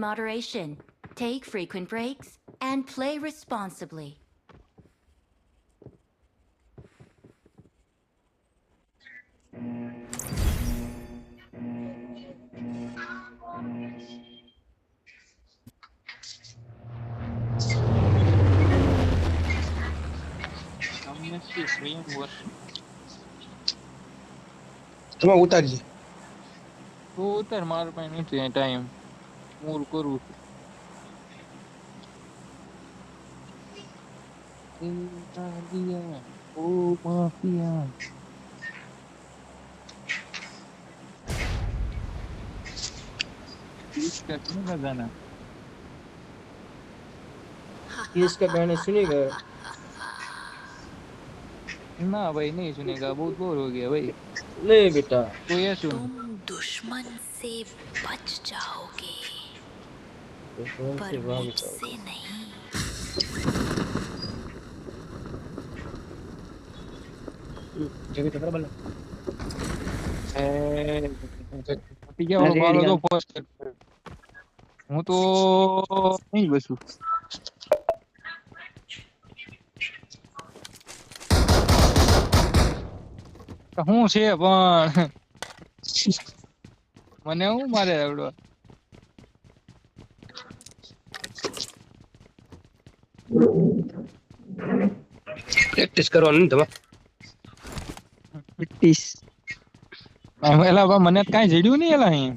moderation, take frequent breaks, and play responsibly. તમે ઉતારજી તો ઉતાર મારો પાસે નથી ટાઈમ હું કરું ઓ માફિયા इसका सुनेगा गाना इसका गाना सुनेगा ना भाई नहीं सुनेगा बहुत बोर हो गया भाई नहीं बेटा तो ये सुन तुम दुश्मन से बच जाओगे दुश्मन पर से भाग मुझसे जाओगे नहीं। जगह तो बराबर ठीक है वालों बालो तो पोस्ट હું તો નહીં બસું હું છે પણ મને હું મારે આવડો પ્રેક્ટિસ કરવાનું તમે પ્રેક્ટિસ એલા મને કાઈ જડ્યું નહીં એલા અહીં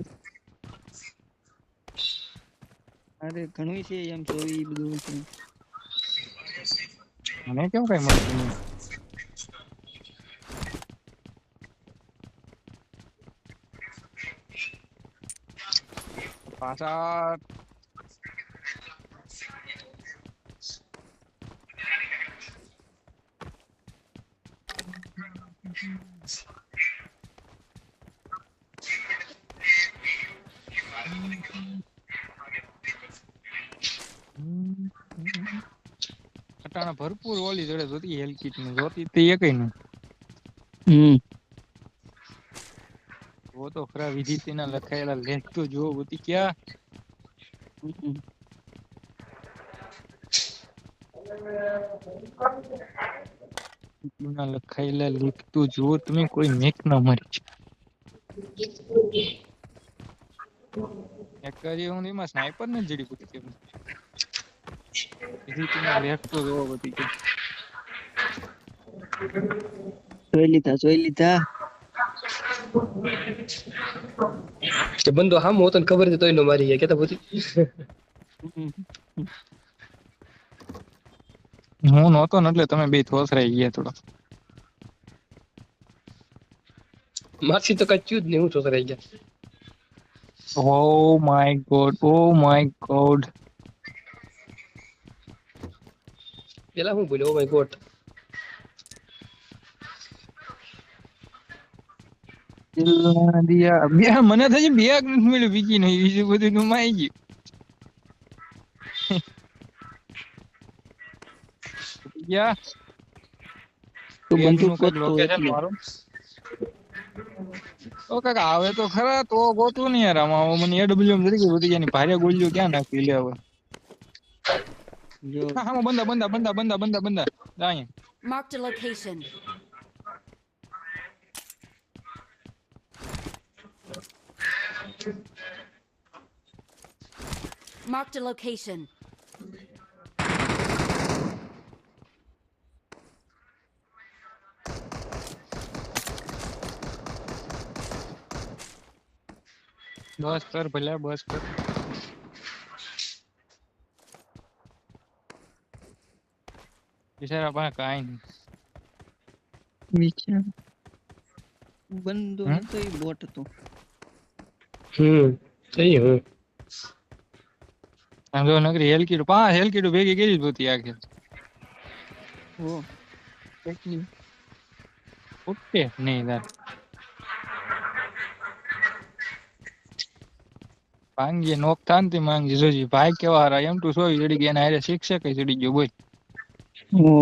અરે ઘણું છે એમ જોઈ બધું છે મને કેમ કઈ મળતું નહીં પાછા અટાણા ભરપૂર ઓલી જોડે જોતી હેલ્થ કિટ ની જોતી તે એકઈ નહીં वो तो खरा विधि से ना लखाएला लेख तो जो होती क्या ना लखाएला लेख तो जो तुम्हें कोई मेक ना मरी एक કરી હું એમાં સ્નાઈપર ને જડી પૂતી કે વિધि से ना लेख तो जो होती કે જોઈ લીધા કે બંદો હામ હોતો ને ખબર છે તોય નો મારી ગયા કેતા પૂછી હું નહોતો ને એટલે તમે બે થોસરાઈ ગયા થોડો મારસી તો કઈ ચૂજ નહીં હું તો રહી ગયા ઓ માય ગોડ પેલા હું બોલ્યો ઓ માય ગોડ દિયા બે મને થઈ બેગ નથી મળ્યું બીજી નહીં બીજું બધું ગુમાઈ ગયું યા તો બંદૂક કોડ લોકેશન મારો ઓ કાકા આવે તો ખરા તો ગોતું નહીં યાર આમાં મને એડબ્લ્યુએમ તરીકે બધી એની ભારે ગોળીઓ ક્યાં નાખી લે હવે જો હા બંદા જાય Marked a location. Marked a location. બસ કર ભલે બસ કર બિચારા પાસે કાંઈ નહીં વિચાર બંદો નતો એ બોટ હતો સહી હું આમ જો નગરી હેલકીટ ભેગી કરી જ હતી આખી ઓ કેટલી ઉઠે નહીં તાર માંગીએ નોક થાનતી માંગી જોજી ભાઈ કેવા હારા એમ તું સોઈ ચડી ગયા ને હારે શિક્ષક ચડી ગયો બોલ ઓ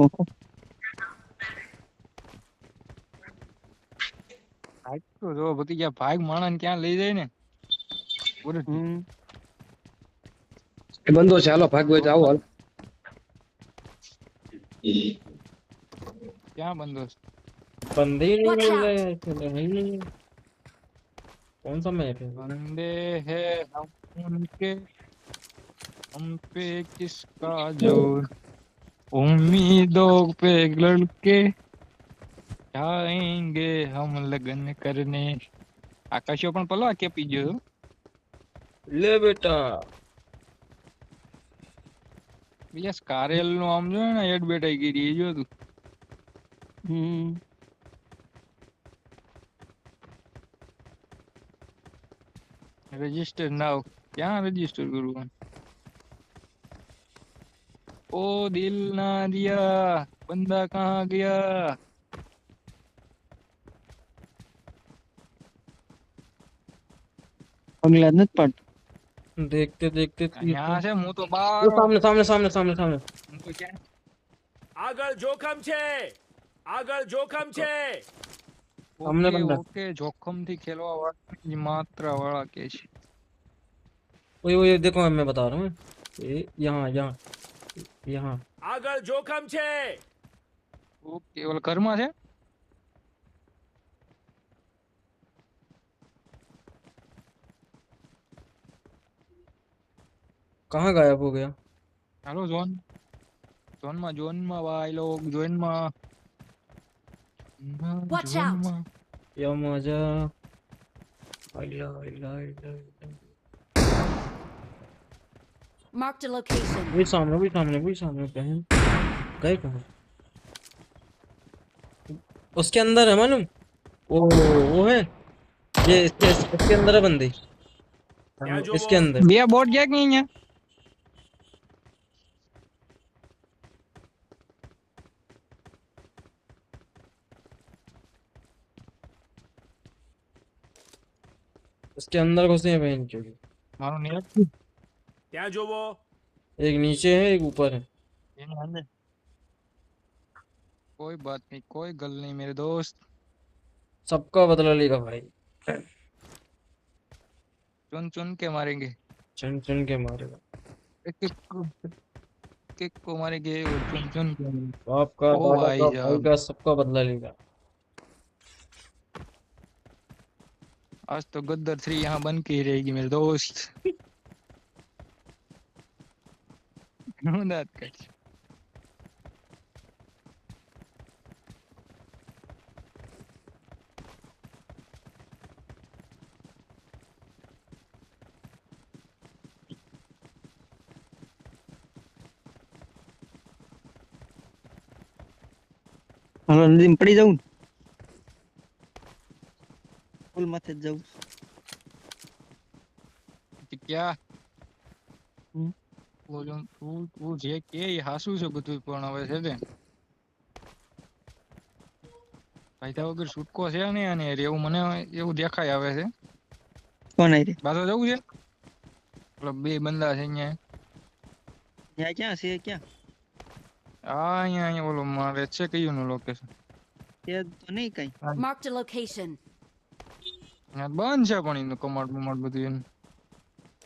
ભાઈ તો જો ભતીજા ભાગ માણસ ક્યાં લઈ જાય ને બોલ એ બંધો છે, હાલો ભાગવો હોય તો આવો હાલ. ક્યાં બંધો છે? बंदे ही नहीं Watch मिल out! रहे हैं, इसमें है ही नहीं. कौन सा मैप है? बंदे हैं हम उनके, हम पे किसका जोर, उम्मीदों पे लड़के जाएंगे हम लगन करने. આકાશો પણ પલો કે પીજો. ले बेटा. બીજા સ્કારેલ નું આમ જો ને એડ બેટાઈ ગઈ એ જો તું. રજીસ્ટર નાવ ક્યાં રજીસ્ટર કરવું? ओ दिल ना दिया बंदा कहाँ गया? અગલા નથી પાડતું. देखते देखते यहाँ से मुंह तो वो बाहर सामने सामने सामने सामने सामने. मुंह तो क्या આગળ જોખમ છે આગળ જોખમ છે सामने ओके बंदा. ओके जोखम थी खेलवा वाला मात्रा वाला के છે. वही देखो मैं बता रहा हूँ. ये यहाँ यहाँ यहाँ. આગળ જોખમ છે ઓકે ઓલા ઘરમાં છે. कहाँ गायब हो गया? હાલો ઝોન ઝોન માં ભાઈ લોગ જોઈન માં Watch ઝોન out. માં. या मजा. आइला आइला आइला आइला. Marked a location. वही सामने बहन. गए कहाँ? उसके अंदर है मालूम. वो है. ये इसके अंदर है बंदे. ત્યાં જોવો. इसके अंदर. બે બોટ ગયા કે અહીંયા? उसके अंदर घुसे हैं बहन चोरी. મારું નેટ ત્યાં જોવો एक नीचे है एक ऊपर है. એની અંદર. कोई बात नहीं कोई गल नहीं मेरे दोस्त. सबका बदला लेगा भाई. चुन चुन के मारेंगे. चुन चुन के मारेगा. एक एक को मारेंगे और चुन चुन के मारेंगे. बाप का ओ दादा भाई का साहब. भाई का सबका बदला लेगा. आज तो गद्दर 3 यहाँ बन के ही रहेगी मेरे दोस्त. दांत काट. હાલો નદીમાં પડી જાઉં. પુલ માથે જ જાઉં. कि क्या हम्म. બોલું તું જે કે એ હાસું છે બધું પણ હવે છે ને ફાયદા વગર છૂટકો છે ને અને એવું મને એવું દેખાય આવે છે. કોણ આઈ રે? પાછો જવું છે એટલે બે બંદા છે અહીંયા. ત્યાં ક્યાં છે ક્યાં? અહીંયા ઓલો મારે છે કયું નું લોકેશન તે તો નહીં કઈ. Marked a location. બંધ છે પણ એનું કમાડ બમાડ બધું એનું.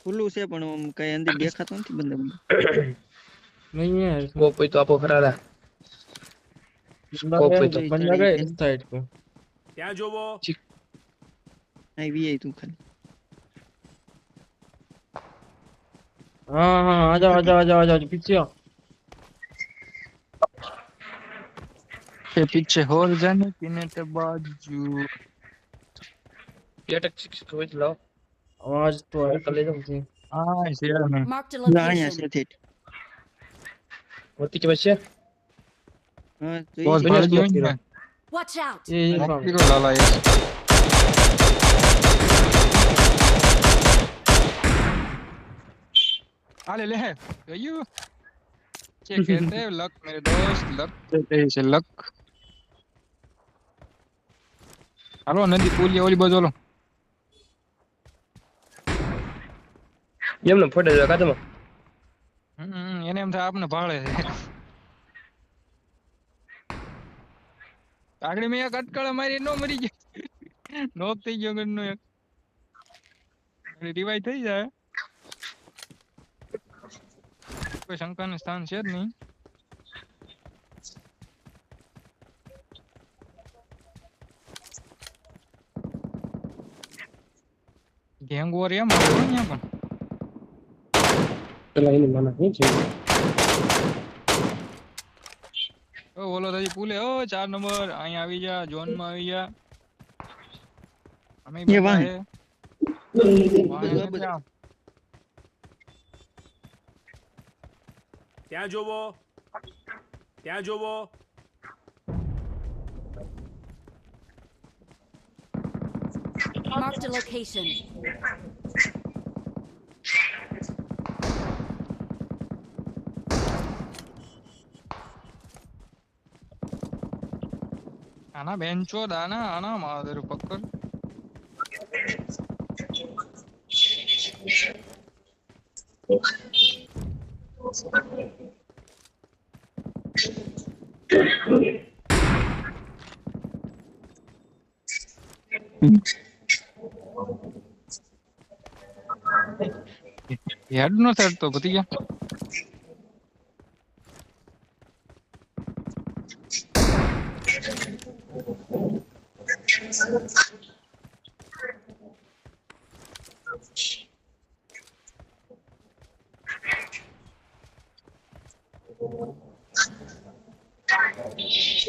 ખુલ્લું છે પણ આમ કઈ અંદર દેખાતો નથી બંદા બંદા. नहीं है. સ્કોપ હોય તો આપો ખરા. बंदा गए इस साइड को. ત્યાં જોવો અહીં વી આઈ તું ખાલી. हाँ हाँ आजा आजा आजा आजा पीछे आओ. के पीछे हो जाने पीने के बाजू. પેટક શિક્ષક હોય તો લાવો. आवाज तो आ कर ले जाओ. रही. હા શેર ને Marked a ના અહીંયા location. છે ઠેઠ. મોતી કે વચ્ચે હા તો બોસ ઈ છે. ભાઈ જોઈ ને Watch out! ये મોકલી सामने. કો લાલા એ. आले ले है गयू क्या कहते हैं लक मेरे दोस्त लक कहते हैं इसे लक. હાલો નદી પુલિયા ઓલી બાજુ હાલો. એમને ફોટો જો કાદમાં. એને એમ થાય આપને ભાળે છે. આગળ મેં એક અટકળે મારી નો મરી ગયો. નોક થઈ ગયો ગણનો એક. રિવાઇવ થઈ જાય. કોઈ શંકાનું સ્થાન છે જ નહીં. ગેંગ વોર એમ આવે છે અહીંયા પણ. પેલા એની મને શું છે ઓલો હજી પુલે 4 નંબર અહીંયા આવી જા, ઝોન માં આવી જા. અમે એ બધા વાહ. હે. વાહ, એટલે આમ. ત્યાં જોવો ત્યાં જોવો Marked a location. આના બેન્ચો દાના આના માદર પકડ. હેડ નો સેટ તો પતી ગયા.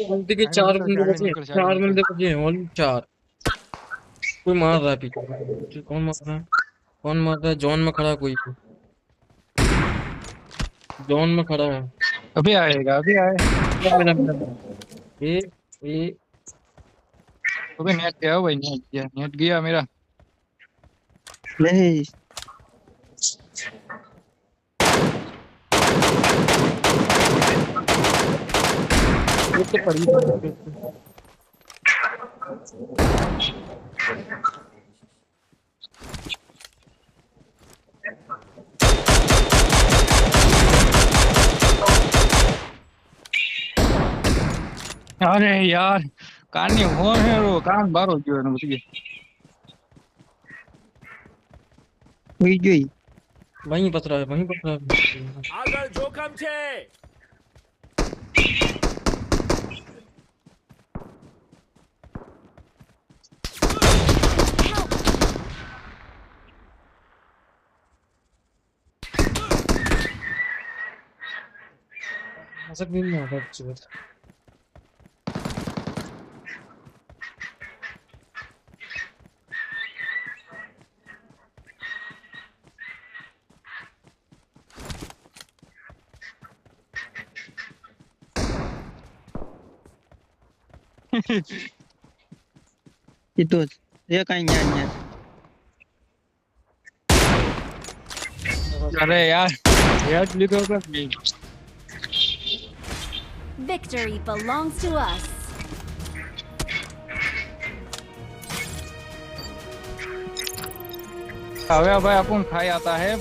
बोलते कि 4 बंदे बचे, 4 बंदे बचे हैं, ओनली 4. कोई मार रहा है पीछे. कौन मार रहा है? कौन मार रहा है? जॉन में खड़ा है कोई. जॉन में खड़ा है. अभी आएगा, अभी आएगा. ये अबे नेट गया भाई, नेट गया मेरा. नहीं तो पड़ी है. अरे यार कान नहीं हो है वो कान बारो गयो एनो પછી हुई गई वहीं पथरा है, वहीं पथरा है. આગળ જોખમ છે ऐसा क्यों नहीं आता चीज. itu dia kayak nyanyi अरे यार यार લીધો તો Victory belongs to us. હવે ભાઈ अपन खाई आता है